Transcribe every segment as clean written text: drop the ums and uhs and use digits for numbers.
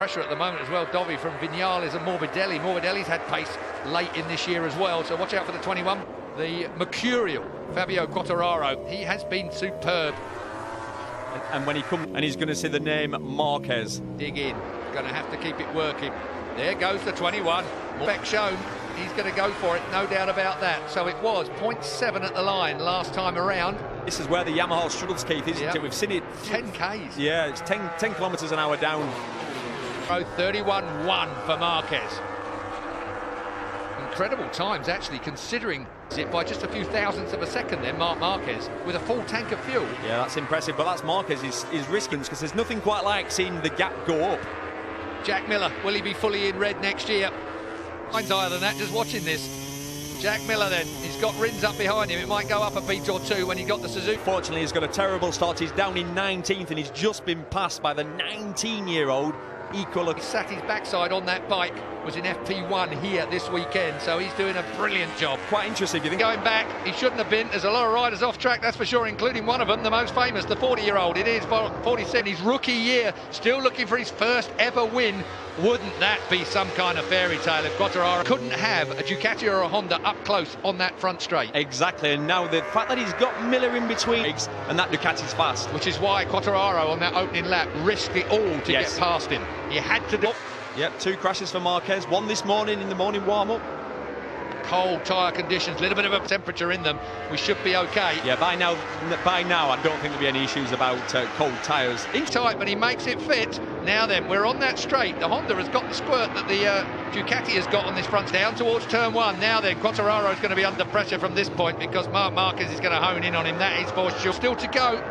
Pressure at the moment as well. Dovi from Vignales and Morbidelli. Morbidelli's had pace late in this year as well, so watch out for the 21. The mercurial Fabio Quartararo, he has been superb. And when he comes, and he's going to see the name Marquez. Dig in, going to have to keep it working. There goes the 21. Spec shown, he's going to go for it, no doubt about that. So it was 0.7 at the line last time around. This is where the Yamaha struggles, Keith, isn't it? We've seen it. 10 Ks. Yeah, it's 10 kilometres an hour down. 31-1 for Marquez. Incredible times, actually, considering it by just a few thousandths of a second then, Marquez, with a full tank of fuel. Yeah, that's impressive, but that's Marquez is risking, because there's nothing quite like seeing the gap go up. Jack Miller, will he be fully in red next year? Mine's higher than that, just watching this. Jack Miller then, he's got Rins up behind him. It might go up a beat or two when he got the Suzuki. Fortunately, he's got a terrible start. He's down in 19th, and he's just been passed by the 19-year-old equal. He sat his backside on that bike, was in FP1 here this weekend, so he's doing a brilliant job. Quite interesting, you think? Going back, he shouldn't have been. There's a lot of riders off track, that's for sure, including one of them, the most famous, the 40-year-old. It is 47, his rookie year, still looking for his first ever win. Wouldn't that be some kind of fairy tale if Quartararo couldn't have a Ducati or a Honda up close on that front straight? Exactly, and now the fact that he's got Miller in between, and that Ducati's fast. Which is why Quartararo on that opening lap risked it all to get past him. He had to do. Yep, 2 crashes for Marquez, one this morning in the morning warm-up. Cold tyre conditions, a little bit of a temperature in them. We should be okay. Yeah, by now I don't think there'll be any issues about cold tyres. He's tight, but he makes it fit. Now then, we're on that straight. The Honda has got the squirt that the Ducati has got on this front, down towards turn 1. Now then, Quartararo is going to be under pressure from this point because Marc Marquez is going to hone in on him. That is for sure. Still to go.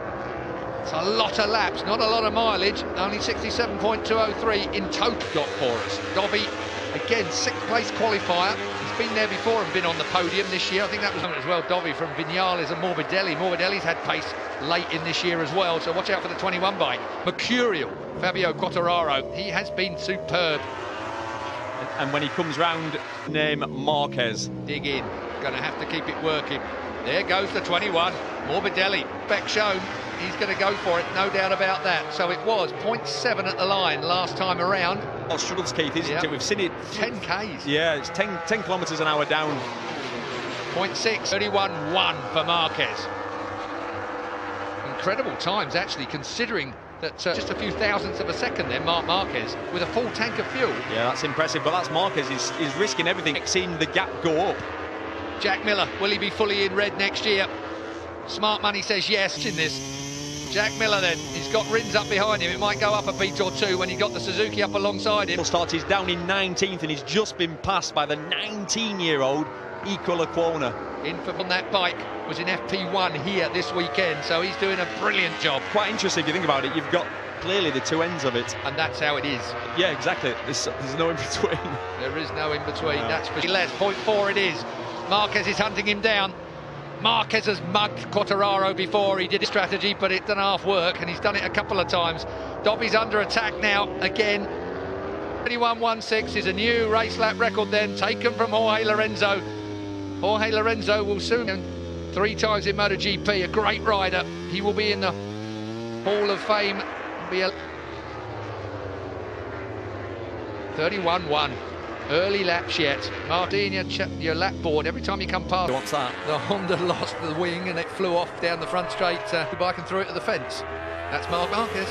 It's a lot of laps, not a lot of mileage. Only 67.203 in total got for us. Dovi, again, 6th place qualifier. He's been there before and been on the podium this year. I think that was as well. Dovi from Vignales and Morbidelli. Morbidelli's had pace late in this year as well, so watch out for the 21 bike. Mercurial Fabio Quartararo, he has been superb. And when he comes round, name Marquez. Dig in, going to have to keep it working. There goes the 21. Morbidelli, spec shown. He's going to go for it, no doubt about that. So it was 0.7 at the line last time around. Struggles, Keith, isn't it? We've seen it. 10 Ks. Yeah, it's 10 kilometres an hour down. 0.6, 31-1 for Marquez. Incredible times, actually, considering that just a few thousandths of a second then, Marquez, with a full tank of fuel. Yeah, that's impressive, but that's Marquez. He's risking everything, seeing the gap go up. Jack Miller, will he be fully in red next year? Smart money says yes in this. Jack Miller then, he's got Rins up behind him. It might go up a beat or two when he got the Suzuki up alongside him. Start, he's down in 19th, and he's just been passed by the 19-year-old Equalacquona. In for on that bike, was in FP1 here this weekend, so he's doing a brilliant job. Quite interesting if you think about it. You've got clearly the 2 ends of it. And that's how it is. Yeah, exactly. There's no in-between. There is no in-between, that's for less. 0.4 it is. Marquez is hunting him down. Marquez has mugged Quartararo before. He did a strategy, but it didn't half work, and he's done it a couple of times. Dovi's under attack now, again. 21.16 is a new race lap record then, taken from Jorge Lorenzo. Jorge Lorenzo will soon, 3 times in MotoGP, a great rider. He will be in the Hall of Fame. Be a 31-1. Early laps yet. Martin, your lap board, every time you come past. What's that? The Honda lost the wing and it flew off down the front straight. The bike and threw it at the fence. That's Marc Marquez.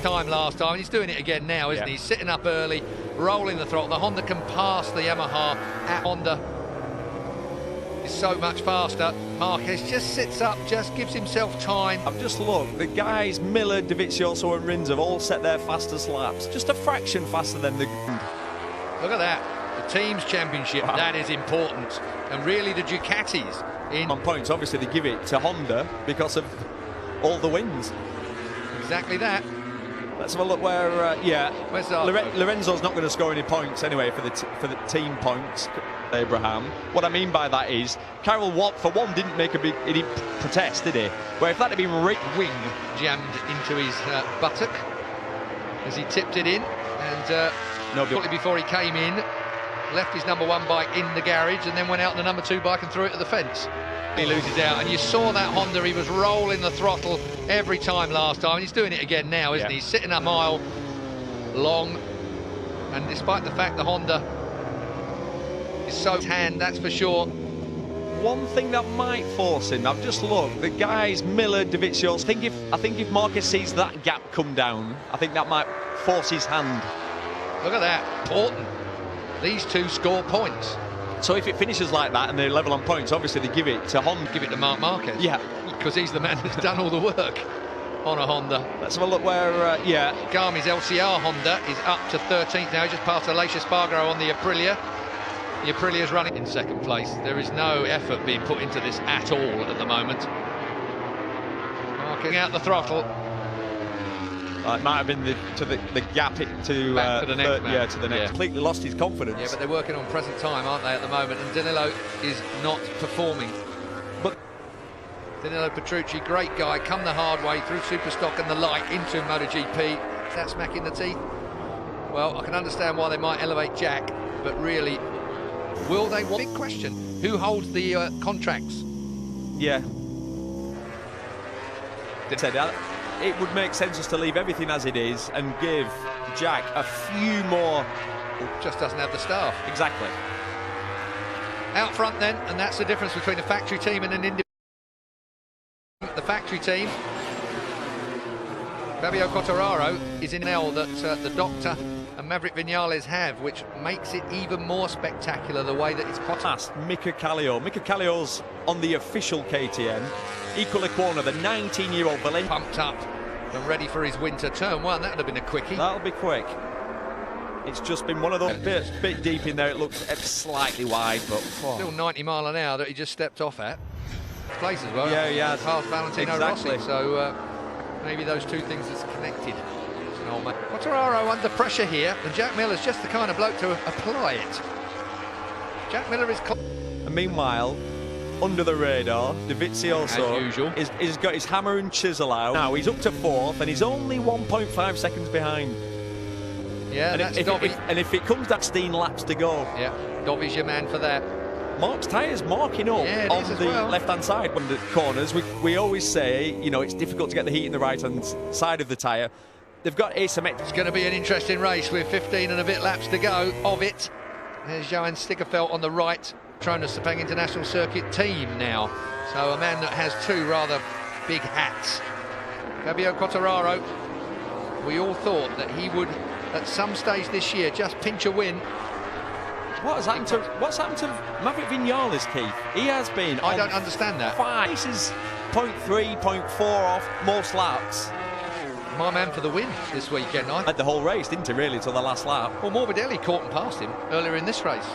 Time last time, he's doing it again now, isn't he? He's sitting up early, rolling the throttle. The Honda can pass the Yamaha at Honda. It's so much faster. Marquez just sits up, just gives himself time. I've just looked, the guys Miller, Dovizioso and Rins have all set their fastest laps, just a fraction faster than the... Look at that, the team's championship, that is important. And really the Ducatis in... On points, obviously they give it to Honda because of all the wins. Exactly that. Let's have a look where, Where's Lorenzo's not going to score any points anyway for the team points, Abraham. What I mean by that is, Carroll Watt, for one, didn't make a big... He didn't protest, did he? Where if that had been wing jammed into his buttock as he tipped it in, and shortly before he came in, left his number 1 bike in the garage and then went out on the number 2 bike and threw it at the fence. He loses out, and you saw that Honda, he was rolling the throttle every time last time. He's doing it again now, isn't he? He's sitting a mile long, and despite the fact the Honda is so tan, that's for sure. One thing that might force him, I've just looked, the guys Miller, Davizioso, I think if Marquez sees that gap come down, I think that might force his hand. Look at that, important. These two score points. So if it finishes like that and they're level on points, obviously they give it to Honda. Give it to Marc Marquez. Yeah. Because he's the man that's done all the work on a Honda. Let's have a look where, Garmi's LCR Honda is up to 13th now, just past Alicia Spargaro on the Aprilia. The Aprilia's running in second place. There is no effort being put into this at all at the moment. Marking out the throttle. It might have been the gap to the next man. Yeah, to the next. Yeah. Completely lost his confidence. Yeah, but they're working on present time, aren't they, at the moment? And Danilo is not performing. But Danilo Petrucci, great guy, come the hard way through Superstock and the light into MotoGP. Is that smacking the teeth? Well, I can understand why they might elevate Jack, but really, will they? Big question. Who holds the contracts? Yeah. It would make sense just to leave everything as it is and give Jack a few more. Just doesn't have the staff. Exactly. Out front then, and that's the difference between a factory team and an independent. The factory team, Fabio Quartararo is in L that the Doctor and Maverick Vinales have, which makes it even more spectacular the way that it's past Mika Kallio. Mika Kallio's on the official KTM. Equal corner, the 19-year-old Valencia. Pumped up and ready for his winter turn 1. That would have been a quickie. That'll be quick. It's just been one of those bit deep in there. It looks slightly wide, but still 90 mile an hour that he just stepped off at. Place as well. Yeah. Past Valentino exactly. Rossi. So maybe those two things is connected. Quartararo under pressure here, and Jack Miller's just the kind of bloke to apply it. Jack Miller is. And meanwhile, under the radar, Davizioso is got his hammer and chisel out. Now he's up to 4th, and he's only 1.5 seconds behind. Yeah, and that's Dobby. And if it comes to 16 laps to go. Yeah, Dobby's your man for that. Marc's tyres marking up on the left-hand side when the corners. We always say, you know, it's difficult to get the heat in the right-hand side of the tyre. They've got asymmetric. It's going to be an interesting race with 15 and a bit laps to go of it. There's Johan Stickerfeld on the right, Tronas Sepang International Circuit team now. So a man that has 2 rather big hats. Fabio Quartararo, we all thought that he would, at some stage this year, just pinch a win. What's happened to Maverick Vinales, Keith? He has been. I don't understand that. 5. This is 0.3, 0.4 off most laps. My man for the win this weekend. Had the whole race, didn't he, really, until the last lap? Well, Morbidelli caught and passed him earlier in this race.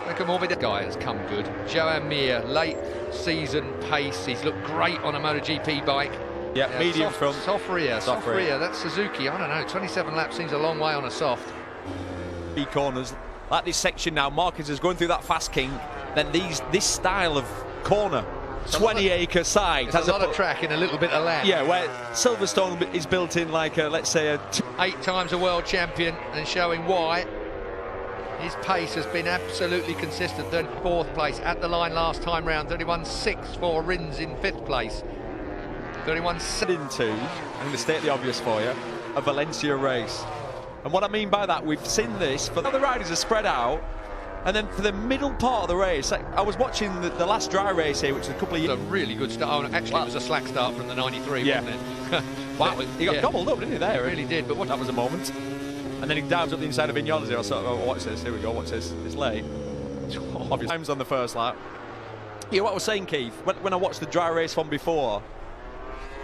Look at Morbidelli. Guy has come good. Joan Mir, late season pace. He's looked great on a MotoGP bike. Yeah, medium front. Soft rear. That's Suzuki. I don't know. 27 laps seems a long way on a soft. B corners. Like this section now, Marquez is going through that fast kink. Then this style of corner. 20-acre side has a lot of track in a little bit of land. Yeah, where Silverstone is built in like let's say 8 times a world champion, and showing why his pace has been absolutely consistent. 34th place at the line last time round. 31.6 for Rins in 5th place. 31.7 into. I'm going to state the obvious for you: a Valencia race. And what I mean by that, we've seen this for the other riders are spread out. And then for the middle part of the race, I was watching the last dry race here, which was a couple of years. A really good start. Oh, actually, it was a slack start from the 93, wasn't it? Wow, he got gobbled up, didn't he? There, he really did. But that was a moment. And then he dives up the inside of Vinales here. I thought, oh, watch this. Here we go. Watch this. It's late. Obvious times on the first lap. Yeah, what I was saying, Keith, when I watched the dry race from before,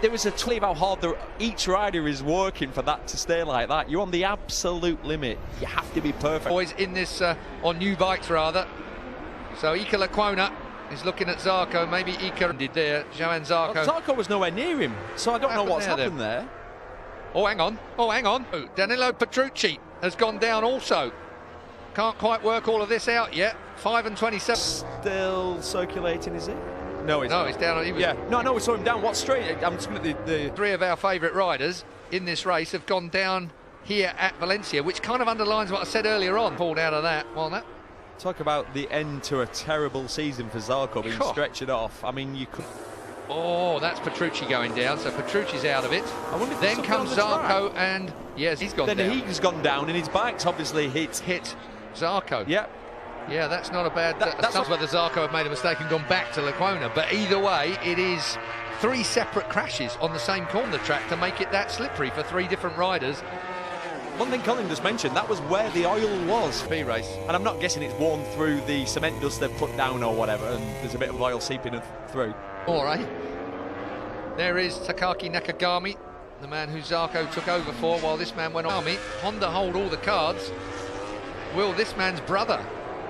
there was a tweet about how hard each rider is working for that to stay like that. You're on the absolute limit. You have to be perfect. Boys in this, on new bikes rather. So Iker Lecuona is looking at Zarco. Maybe Iker did there. Johan Zarco. Well, Zarco was nowhere near him, so I don't know what's happened there. Oh, hang on. Oh, hang on. Oh, Danilo Petrucci has gone down also. Can't quite work all of this out yet. 5 and 27. Still circulating, is it? No, he's down. He was, no, we saw him down. What straight? I'm looking at the 3 of our favourite riders in this race have gone down here at Valencia, which kind of underlines what I said earlier on. Pulled out of that. Well, that. Talk about the end to a terrible season for Zarco being stretched off. I mean, you could. Oh, that's Petrucci going down. So Petrucci's out of it. I wonder if then comes Zarco, and yes, he's gone down. Then he's gone down, and his bike's obviously hit Zarco. Yep. Yeah, that's not a bad. That's whether Zarco had made a mistake and gone back to Lecuona. But either way, it is 3 separate crashes on the same corner track to make it that slippery for 3 different riders. One thing Colin just mentioned, that was where the oil was. B race. And I'm not guessing it's worn through the cement dust they've put down or whatever, and there's a bit of oil seeping through. All right. There is Takaki Nakagami, the man who Zarco took over for while this man went on army. Honda hold all the cards. Will this man's brother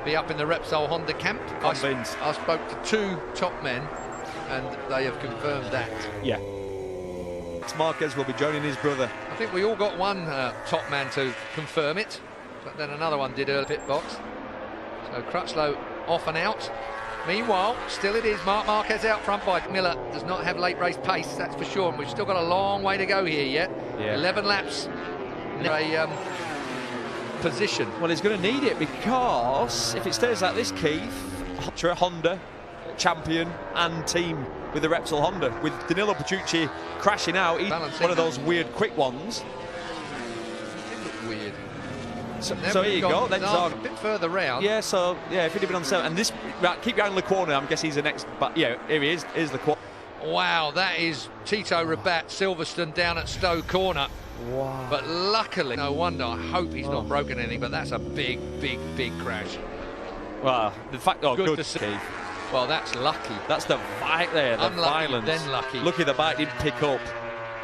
be up in the Repsol Honda camp? Convinced. I spoke to 2 top men, and they have confirmed that. Yeah. Marquez will be joining his brother. I think we all got one top man to confirm it, but then another one did early pit box. So Crutchlow off and out. Meanwhile, still it is Marc Marquez out front by Miller. Does not have late race pace, that's for sure. And we've still got a long way to go here yet. Yeah. 11 laps. A position. Well, he's going to need it, because if it stays like this, Keith, Honda, champion and team with the Repsol Honda, with Danilo Petrucci crashing out, he's one of those weird quick ones. It looked weird. So here you go. Then a bit further round. Yeah, so yeah, if he'd have been on 7, and this, right, keep going Lecuona, I'm guessing he's the next, but yeah, here he is, here's Lecuona. Wow, that is Tito Rabat Silverstone down at Stowe Corner. Wow. But luckily, no wonder, I hope he's not broken anything, but that's a big crash. Well, the fact, good to see. Keith. Well, that's lucky. That's the bike there, the Unlucky, violence. then lucky. Lucky the bike didn't pick up.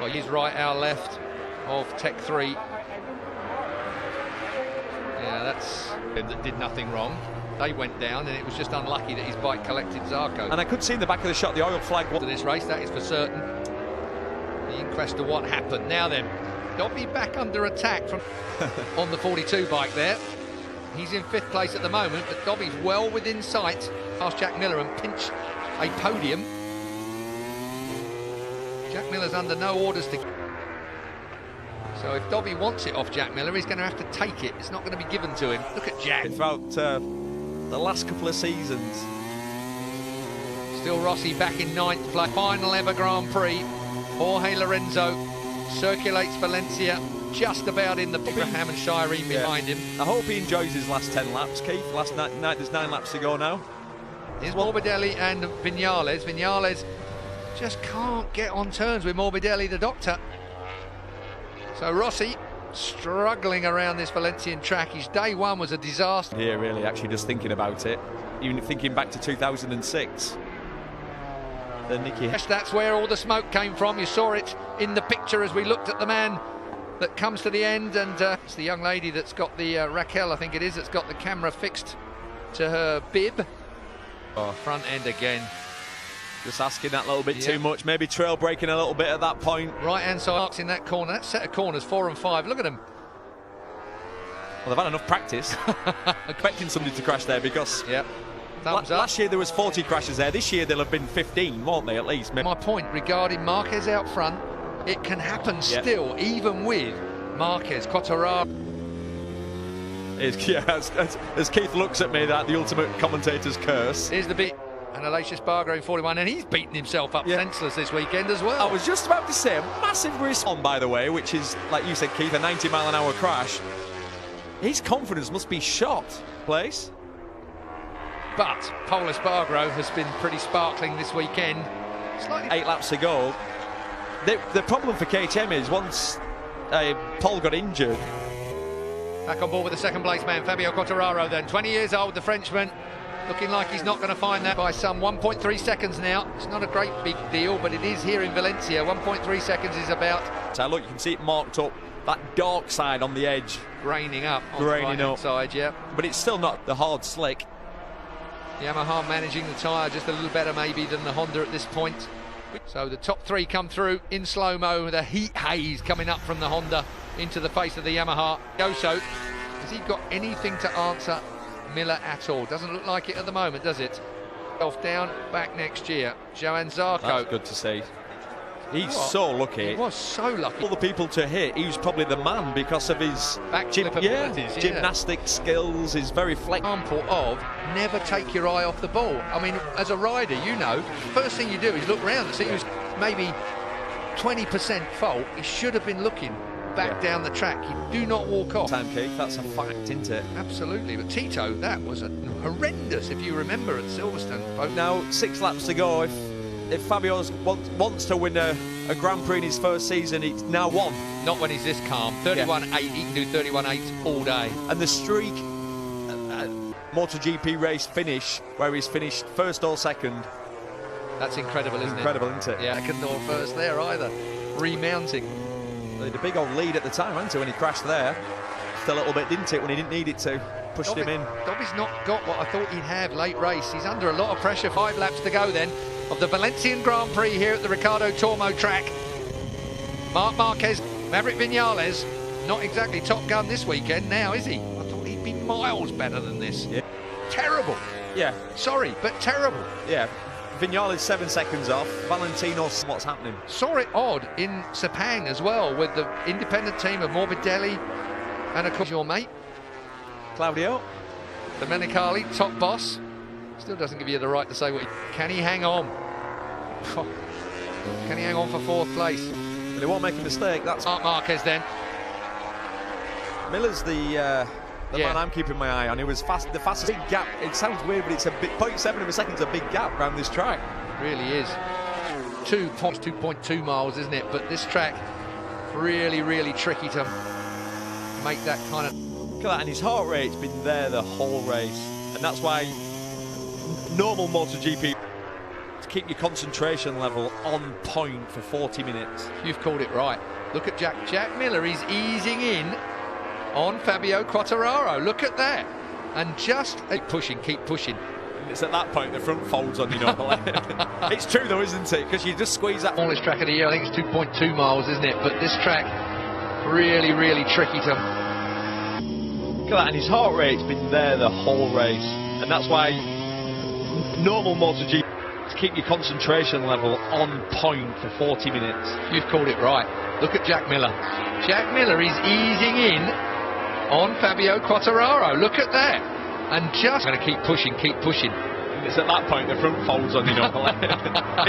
Well, he's right, our left of Tech 3. Yeah, that's that did nothing wrong. They went down, and it was just unlucky that his bike collected Zarco. And I could see in the back of the shot the oil flag. To this race, that is for certain. The inquest of what happened. Now then, Dobby back under attack from on the 42 bike there. He's in 5th place at the moment, but Dobby's well within sight. Past Jack Miller and pinch a podium. Jack Miller's under no orders to. So if Dobby wants it off Jack Miller, he's going to have to take it. It's not going to be given to him. Look at Jack. Throughout the last couple of seasons. Still Rossi back in 9th place. Final ever Grand Prix. Jorge Lorenzo circulates Valencia just about in the Abraham and Shireen behind him. I hope he enjoys his last 10 laps, Keith. Last night there's 9 laps to go now. Here's Morbidelli and Viñales. Viñales just can't get on terms with Morbidelli, the doctor. So Rossi struggling around this Valencian track. His day 1 was a disaster. Yeah, really, actually just thinking about it. Even thinking back to 2006. The Nicky. That's where all the smoke came from. You saw it in the picture as we looked at the man that comes to the end, and it's the young lady that's got the Raquel, I think it is, that's got the camera fixed to her bib. Oh, front end again. Just asking that little bit too much. Maybe trail braking a little bit at that point. Right hand side marks in that corner. That set of corners 4 and 5. Look at them. Well, they've had enough practice. Expecting somebody to crash there, because last year there was 40 crashes there. This year there'll have been 15, won't they, at least? My point regarding Marquez out front, it can happen still, even with Marquez, Quartararo. As Keith looks at me, that the ultimate commentator's curse. Here's the beat. And Aleix Spargo in 41, and he's beaten himself up senseless this weekend as well. I was just about to say, a massive risk on, by the way, which is, like you said, Keith, a 90-mile-an-hour crash. His confidence must be shot, place. But Pol Espargaro has been pretty sparkling this weekend. Slightly 8 laps to go. The problem for KTM is once Pol got injured. Back on board with the 2nd place man, Fabio Quartararo then. 20 years old, the Frenchman. Looking like he's not going to find that by some 1.3 seconds now. It's not a great big deal, but it is here in Valencia. 1.3 seconds is about. So look, you can see it marked up, that dark side on the edge. Graining up on the right-hand side, yeah. But it's still not the hard slick. Yamaha managing the tyre just a little better maybe than the Honda at this point. So the top 3 come through in slow-mo. The heat haze coming up from the Honda into the face of the Yamaha. Yoso, has he got anything to answer Miller at all? Doesn't look like it at the moment, does it? Off down, back next year. Johan Zarco. That's good to see. He's so lucky. He was so lucky. All the people to hit, he was probably the man because of his backflip abilities, gymnastic skills, his very flexible. Example of never take your eye off the ball. I mean, as a rider, you know, first thing you do is look round and see who's maybe 20% fault. He should have been looking back down the track. You do not walk off. Time, Keith, that's a fact, isn't it? Absolutely. But Tito, that was horrendous, if you remember, at Silverstone. Now 6 laps to go. If Fabio wants to win a Grand Prix in his first season, he's now won. Not when he's this calm. 31.8, he can do 31.8 all day. And the streak, MotoGP race finish, where he's finished first or second. That's incredible, isn't it? Incredible, isn't it? Yeah, second or first there either. Remounting. He had a big old lead at the time, hadn't he, when he crashed there. Just a little bit, didn't it, when he didn't need it to. Pushed him in. Dobby's not got what I thought he'd have late race. He's under a lot of pressure. 5 laps to go then of the Valencian Grand Prix here at the Ricardo Tormo track. Marc Marquez, Maverick Viñales, not exactly Top Gun this weekend now, is he? I thought he'd be miles better than this. Yeah. Terrible. Yeah. Sorry, but terrible. Yeah. Viñales 7 seconds off. Valentino, what's happening? Saw it odd in Sepang as well, with the independent team of Morbidelli and of course your mate Claudio Domenicali, top boss. Still doesn't give you the right to say what can he hang on? Can he hang on for 4th place? But he won't make a mistake. That's Marc Marquez then. Miller's the man I'm keeping my eye on. It was the fastest big gap. It sounds weird, but it's a big 0.7 of a second is a big gap around this track. Really is. 2.2 miles, isn't it? But this track really, really tricky to make that kind of. Look at that, and his heart rate's been there the whole race, and that's why normal MotoGP to keep your concentration level on point for 40 minutes. You've called it right. Look at Jack Miller. He's easing in on Fabio Quartararo. Look at that, and just keep pushing. And it's at that point the front folds on you normally. It's true though, isn't it? Because you just squeeze that. Smallest track of the year. I think it's 2.2 miles, isn't it? But this track really, really tricky to. Look at that, and his heart rate's been there the whole race, and that's why normal MotoGP to keep your concentration level on point for 40 minutes. You've called it right. Look at Jack Miller. Jack Miller is easing in on Fabio Quartararo. Look at that, and just going to keep pushing. It's at that point the front folds on you normally.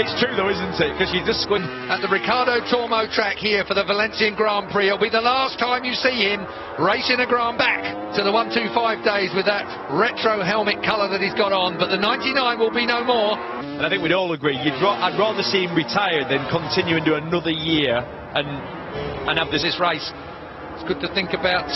It's true though, isn't it? Because you just squint. At the Ricardo Tormo track here for the Valencian Grand Prix. It'll be the last time you see him racing a Grand back to the 125 days with that retro helmet colour that he's got on. But the 99 will be no more. And I think we'd all agree, I'd rather see him retired than continue and do another year and have this race. It's good to think about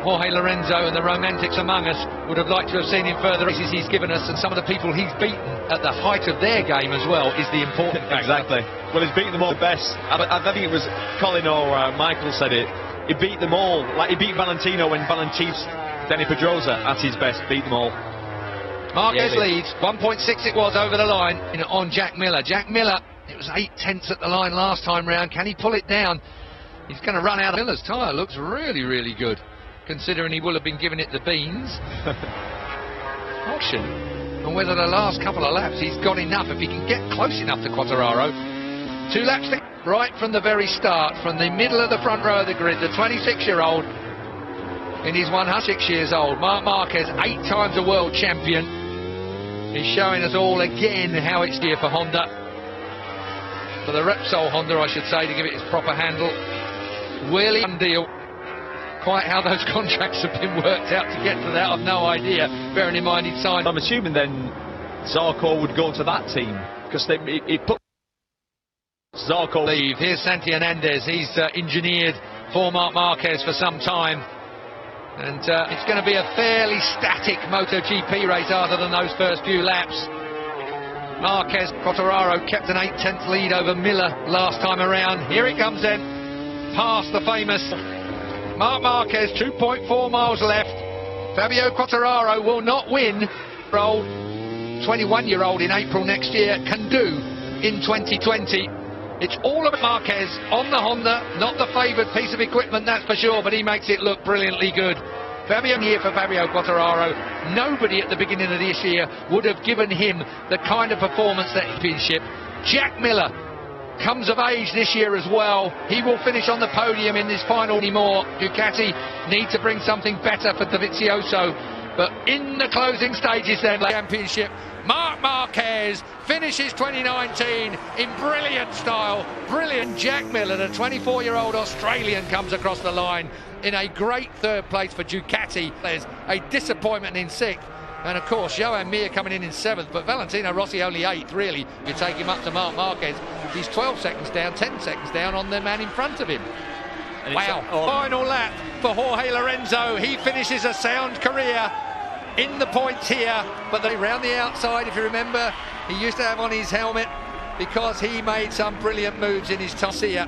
Jorge Lorenzo and the romantics among us. Would have liked to have seen him further races he's given us, and some of the people he's beaten at the height of their game as well is the important factor. Exactly. Well, he's beaten them all the best. I think it was Colin or Michael said it. He beat them all. Like he beat Valentino when Valentino's Denny Pedrosa at his best, beat them all. Marquez leads. 1.6 it was over the line on Jack Miller. Jack Miller, it was 8/10 at the line last time round. Can he pull it down? He's going to run out of Miller's tyre. Looks really, really good, considering he will have been giving it the beans. Auction. And whether the last couple of laps he's got enough, if he can get close enough to Quartararo. 2 laps to right from the very start, from the middle of the front row of the grid, the 26-year-old in his 106 years old. Marc Marquez, 8 times a world champion. He's showing us all again how it's here for Honda. For the Repsol Honda, I should say, to give it its proper handle. Really undeal. Quite how those contracts have been worked out to get to that, I've no idea. Bearing in mind he'd signed. I'm assuming then Zarco would go to that team because he put Zarco. Leave. Here's Santi Hernandez. He's engineered for Marc Marquez for some time. And it's going to be a fairly static MotoGP race other than those first few laps. Marquez, Quartararo kept an 8/10 lead over Miller last time around. Here it comes then, past the famous Marc Marquez, 2.4 miles left. Fabio Quartararo will not win. 21-year-old in April next year can do in 2020. It's all about Marquez on the Honda, not the favoured piece of equipment, that's for sure, but he makes it look brilliantly good. Fabio here for Fabio Quartararo. Nobody at the beginning of this year would have given him the kind of performance that championship. Jack Miller comes of age this year as well. He will finish on the podium in this final anymore. Ducati need to bring something better for Dovizioso. But in the closing stages then, championship, Marc Marquez finishes 2019 in brilliant style. Brilliant. Jack Miller, the 24-year-old Australian, comes across the line in a great third place for Ducati. There's a disappointment in sixth. And of course, Joan Mir coming in seventh, but Valentino Rossi only eighth, really. You take him up to Marc Marquez. He's 12 seconds down, 10 seconds down on the man in front of him. And wow. Final lap for Jorge Lorenzo. He finishes a sound career in the points here, but they round the outside, if you remember, he used to have on his helmet because he made some brilliant moves in his Tossia.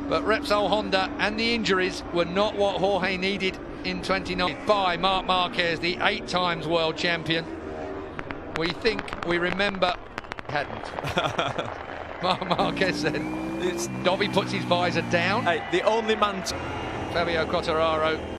But Repsol Honda and the injuries were not what Jorge needed in 2019 by Marc Marquez, the 8 times world champion. We remember, hadn't. Marc Marquez said, Dobby puts his visor down. Hey, the only man... Fabio Quartararo